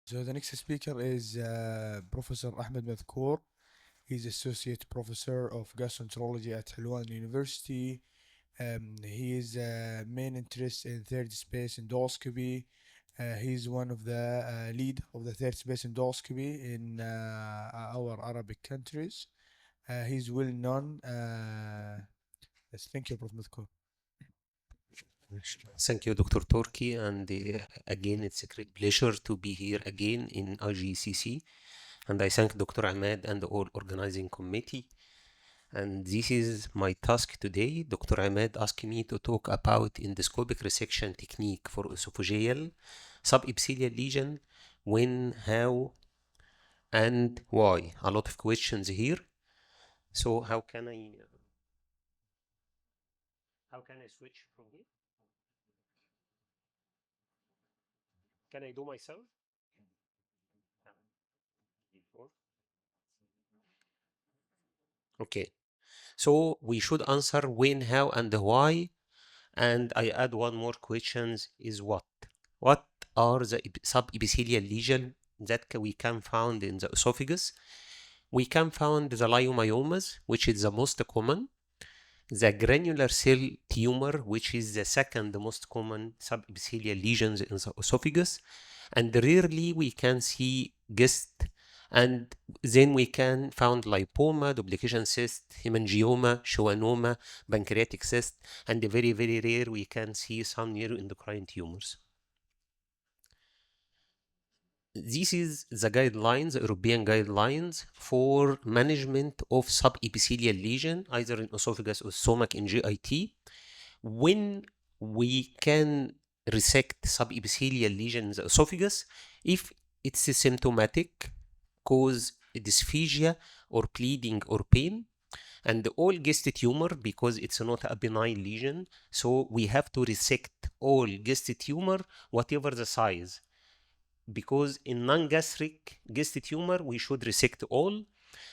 So the next speaker is Professor Ahmad Madkour. He's Associate Professor of Gastroenterology at Helwan University. His main interest in third space endoscopy. He's one of the lead of the third space endoscopy in our Arabic countries. He's well known. Yes, thank you, Prof. Madkour. Thank you, Dr. Turki, and again, it's a great pleasure to be here again in IGCC, and I thank Dr. Ahmad and the whole organizing committee. And this is my task today. Dr. Ahmad asked me to talk about endoscopic resection technique for esophageal subepithelial lesion, when, how, and why. A lot of questions here. So how can I switch from here? Can I do myself? Okay. So we should answer when, how, and why. And I add one more questions is what? What are the subepithelial lesion that we can find in the esophagus? We can find the leiomyomas, which is the most common, the granular cell tumor, which is the second most common subepithelial lesions in the esophagus, and rarely we can see GIST, and then we can find lipoma, duplication cyst, hemangioma, schwannoma, pancreatic cyst, and very, very rare we can see some neuroendocrine tumors. This is the guidelines, European guidelines for management of subepithelial lesion, either in esophagus or stomach in GIT. When we can resect subepithelial lesion in the esophagus, if it's symptomatic, cause dysphagia or bleeding or pain, and all GIST tumor, because it's not a benign lesion, so we have to resect all GIST tumor, whatever the size. Because in non-gastric GIST tumor, we should resect all,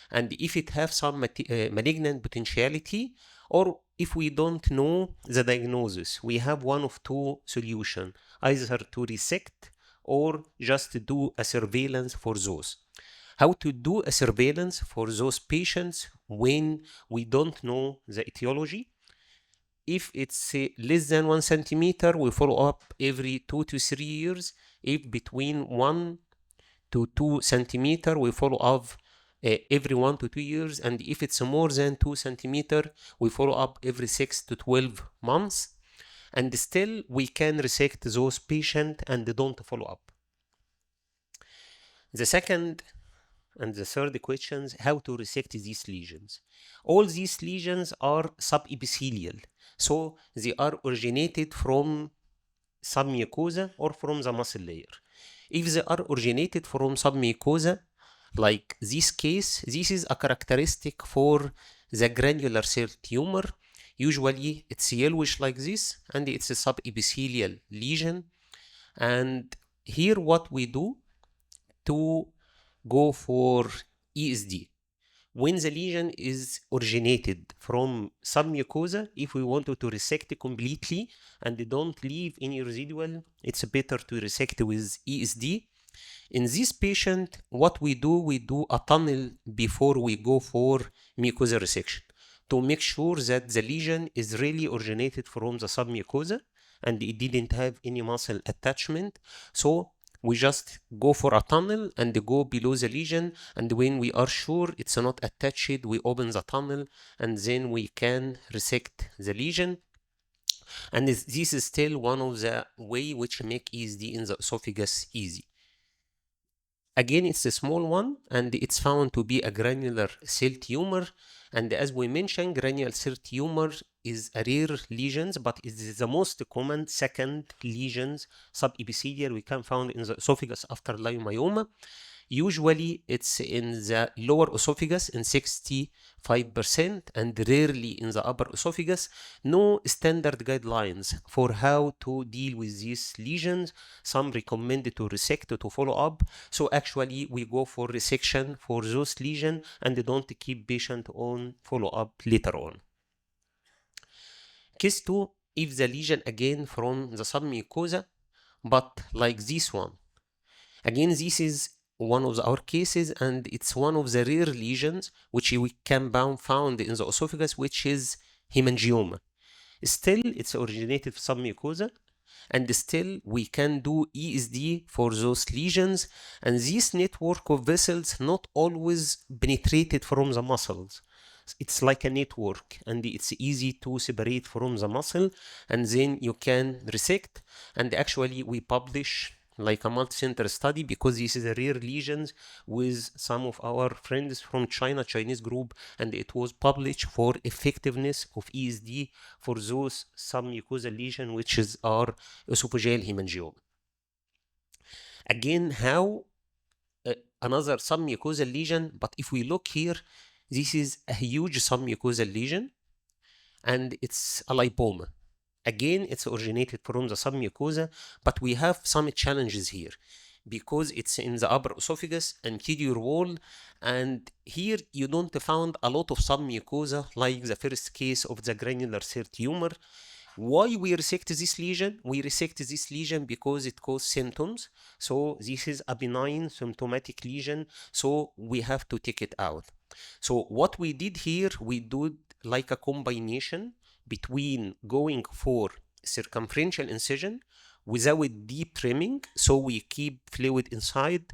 and if it have some malignant potentiality, or if we don't know the diagnosis, we have one of two solutions, either to resect or just do a surveillance for those. How to do a surveillance for those patients when we don't know the etiology? If it's less than 1 centimeter, we follow up every 2 to 3 years. If between 1 to 2 centimeter, we follow up every 1 to 2 years. And if it's more than 2 centimeter, we follow up every 6 to 12 months. And still, we can resect those patients and don't follow up. The second and the third questions, how to resect these lesions. All these lesions are subepithelial, so they are originated from submucosa or from the muscle layer. If they are originated from submucosa, like this case, this is a characteristic for the granular cell tumor. Usually it's yellowish like this, and it's a subepithelial lesion. And here what we do to go for ESD. When the lesion is originated from submucosa, if we wanted to resect it completely and don't leave any residual, it's better to resect with ESD. In this patient, what we do a tunnel before we go for mucosa resection to make sure that the lesion is really originated from the submucosa and it didn't have any muscle attachment. So we just go for a tunnel and go below the lesion, and when we are sure it's not attached, we open the tunnel and then we can resect the lesion. And this is still one of the way which make ESD in the esophagus easy. Again, it's a small one, and it's found to be a granular cell tumor. And as we mentioned, granular cell tumor is a rare lesion, but it is the most common second lesions, subepithelial, we can find in the esophagus after leiomyoma. Usually, it's in the lower esophagus in 65% and rarely in the upper esophagus. No standard guidelines for how to deal with these lesions. Some recommend to resect to follow up. So actually, we go for resection for those lesions and don't keep patient on follow up later on. Case 2, if the lesion again from the submucosa, but like this one, Again, this is one of our cases, and it's one of the rare lesions which we can found in the esophagus, which is hemangioma. Still, it's originated from submucosa, and still we can do ESD for those lesions, and this network of vessels not always penetrated from the muscles. It's like a network, and it's easy to separate from the muscle, and then you can resect. And actually we publish like a multi-center study, because this is a rare lesions, with some of our friends from Chinese group, and it was published for effectiveness of ESD for those submucosal lesion, which is our esophageal hemangioma. Again, how another submucosal lesion, but if we look here, this is a huge submucosal lesion, and it's a lipoma. Again, it's originated from the submucosa, but we have some challenges here, because it's in the upper esophagus, anterior wall, and here you don't found a lot of submucosa like the first case of the granular cell tumor. Why we resect this lesion? We resect this lesion because it causes symptoms. So this is a benign symptomatic lesion, so we have to take it out. So what we did here, we did like a combination between going for circumferential incision without deep trimming, so we keep fluid inside,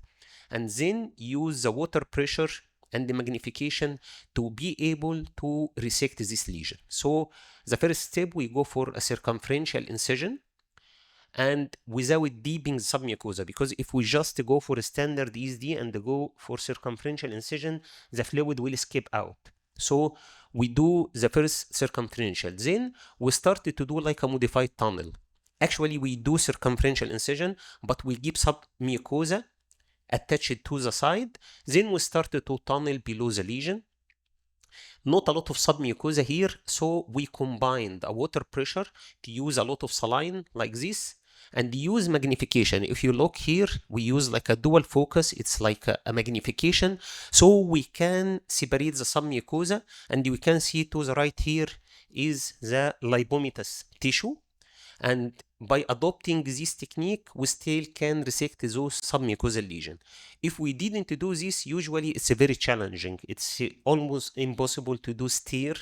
and then use the water pressure and the magnification to be able to resect this lesion. So the first step, we go for a circumferential incision and without deepening the submucosa, because if we just go for a standard ESD and go for circumferential incision, the fluid will escape out. So we do the first circumferential, then we started to do like a modified tunnel. Actually, we do circumferential incision, but we keep submucosa attached to the side. Then we started to tunnel below the lesion. Not a lot of submucosa here, so we combined a water pressure to use a lot of saline like this, and use magnification. If you look here, we use like a dual focus. It's like a magnification, so we can separate the submucosa, and we can see to the right here is the lipomatous tissue. And by adopting this technique, we still can resect those submucosal lesions. If we didn't do this, usually it's very challenging. It's almost impossible to do stir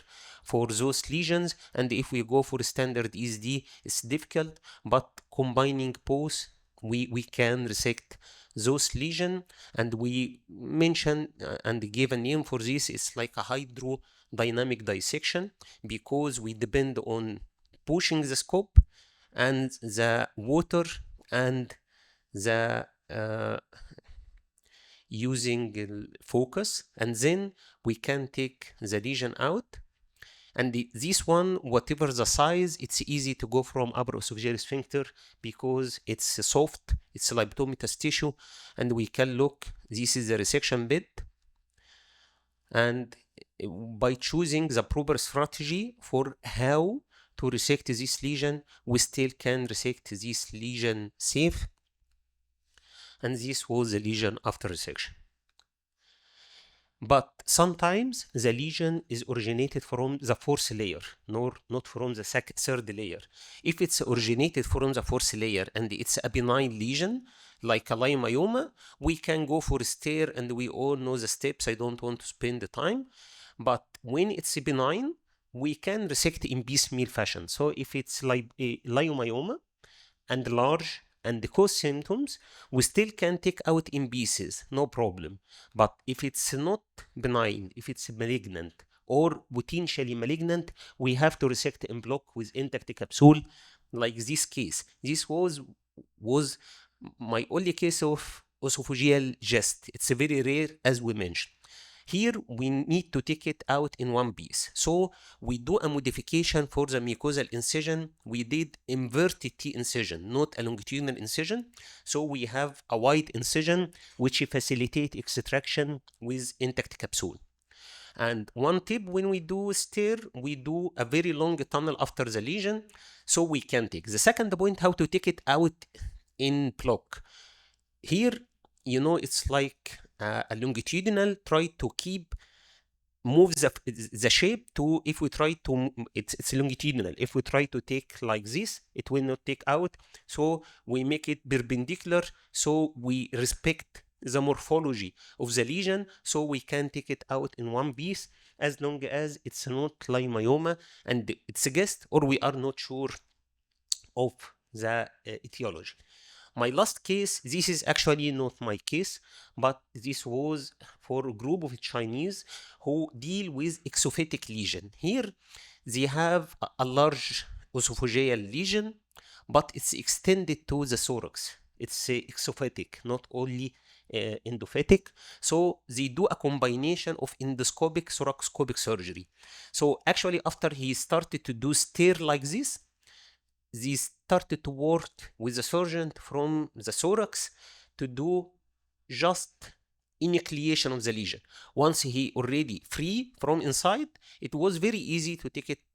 for those lesions. And if we go for standard ESD, it's difficult. But combining both, we can resect those lesions. And we mentioned and gave a name for this. It's like a hydrodynamic dissection, because we depend on pushing the scope and the water and the using focus, and then we can take the lesion out. And this one, whatever the size, it's easy to go from upper esophageal sphincter, because it's soft, it's lipomatous tissue, and we can look, this is the resection bed. And by choosing the proper strategy for how to resect this lesion, we still can resect this lesion safe. And this was the lesion after resection. But sometimes the lesion is originated from the fourth layer, not from the third layer. If it's originated from the fourth layer and it's a benign lesion, like a leiomyoma, we can go for a stir, and we all know the steps. I don't want to spend the time. But when it's benign, we can resect in piecemeal fashion. So if it's like a leiomyoma and large and cause symptoms, we still can take out in pieces, no problem. But if it's not benign, if it's malignant or potentially malignant, we have to resect in block with intact capsule, like this case. This was my only case of esophageal gest. It's very rare, as we mentioned. Here we need to take it out in one piece. So we do a modification for the mucosal incision. We did inverted T incision, not a longitudinal incision. So we have a wide incision which facilitates extraction with intact capsule. And one tip, when we do stir, we do a very long tunnel after the lesion, so we can take. The second point, how to take it out in block. Here, it's like a longitudinal, try to keep move the shape to, if we try to, it's longitudinal. If we try to take like this, it will not take out. So we make it perpendicular, so we respect the morphology of the lesion, so we can take it out in one piece, as long as it's not leiomyoma and it's a guessed, or we are not sure of the etiology. My last case, this is actually not my case, but this was for a group of Chinese who deal with exophatic lesion. Here, they have a large esophageal lesion, but it's extended to the thorax. It's exophatic, not only endophatic. So they do a combination of endoscopic thoracoscopic surgery. So actually, after he started to do stair like this, they started to work with the surgeon from the thorax to do just enucleation of the lesion. Once he already free from inside, it was very easy to take it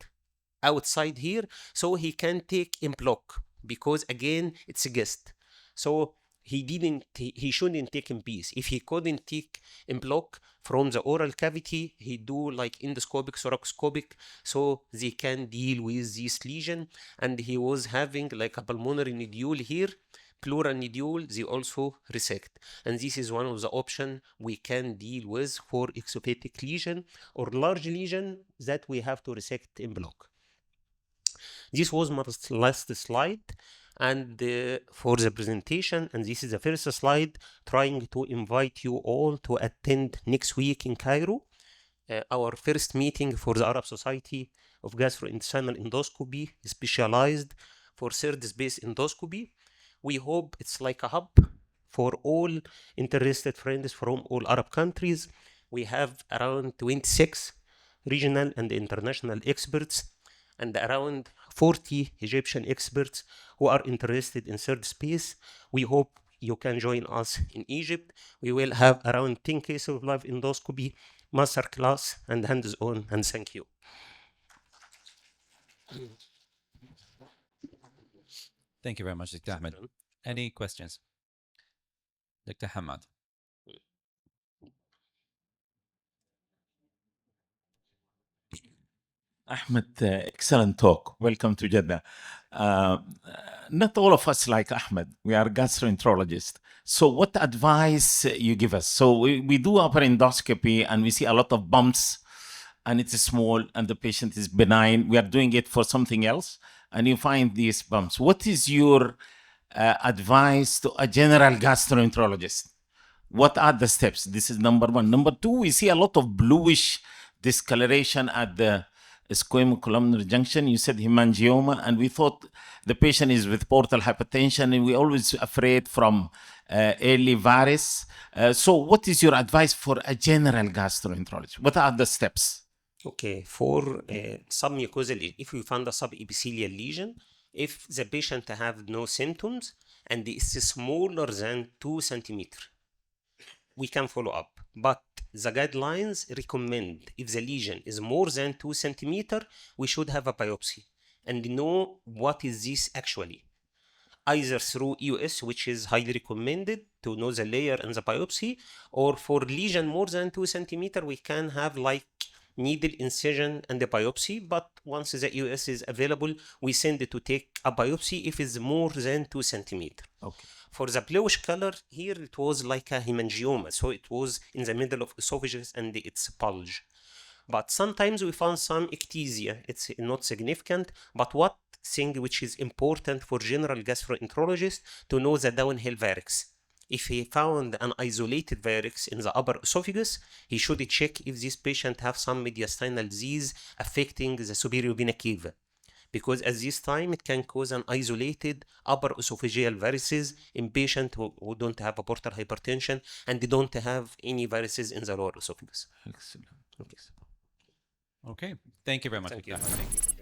outside here, so he can take in block, because again, it's a guest. So he shouldn't take in piece. If he couldn't take in block from the oral cavity, he do like endoscopic, thoracoscopic, so they can deal with this lesion. And he was having like a pulmonary nodule here, pleural nodule, they also resect. And this is one of the options we can deal with for exophatic lesion or large lesion that we have to resect in block. This was my last slide, and for the presentation, and this is the first slide, trying to invite you all to attend next week in Cairo, our first meeting for the Arab Society of Gastrointestinal Endoscopy, specialized for third space endoscopy. We hope it's like a hub for all interested friends from all Arab countries. We have around 26 regional and international experts and around 40 Egyptian experts who are interested in third space. We hope you can join us in Egypt. We will have around 10 cases of live endoscopy, masterclass, and hands-on, and thank you. Thank you very much, Dr. Ahmed. Any questions? Dr. Hamad. Ahmed, excellent talk. Welcome to Jeddah. Not all of us like Ahmed. We are gastroenterologists. So what advice you give us? So we do upper endoscopy and we see a lot of bumps and it's small and the patient is benign. We are doing it for something else and you find these bumps. What is your advice to a general gastroenterologist? What are the steps? This is number one. Number two, we see a lot of bluish discoloration at the squamous junction. You said hemangioma, and we thought the patient is with portal hypertension, and we're always afraid from early virus. So what is your advice for a general gastroenterologist? What are the steps? Okay, for submucosal, if we find a subepithelial lesion, if the patient have no symptoms and it's smaller than 2 centimeters, we can follow up. But the guidelines recommend if the lesion is more than 2 centimeters, we should have a biopsy and know what is this actually. Either through EUS, which is highly recommended to know the layer and the biopsy, or for lesion more than 2 centimeters, we can have like needle incision and the biopsy. But once the EUS is available, we send it to take a biopsy if it's more than 2 centimeters. Okay. For the bluish color here, it was like a hemangioma, so it was in the middle of esophagus and it's bulge. But sometimes we found some ectasia. It's not significant, but what thing which is important for general gastroenterologist to know the downhill varix. If he found an isolated varix in the upper esophagus, he should check if this patient have some mediastinal disease affecting the superior vena cava, because at this time it can cause an isolated upper esophageal varices in patients who don't have a portal hypertension and they don't have any varices in the lower esophagus. Excellent. Okay. Okay. Thank you very much. Thank you. Thank you.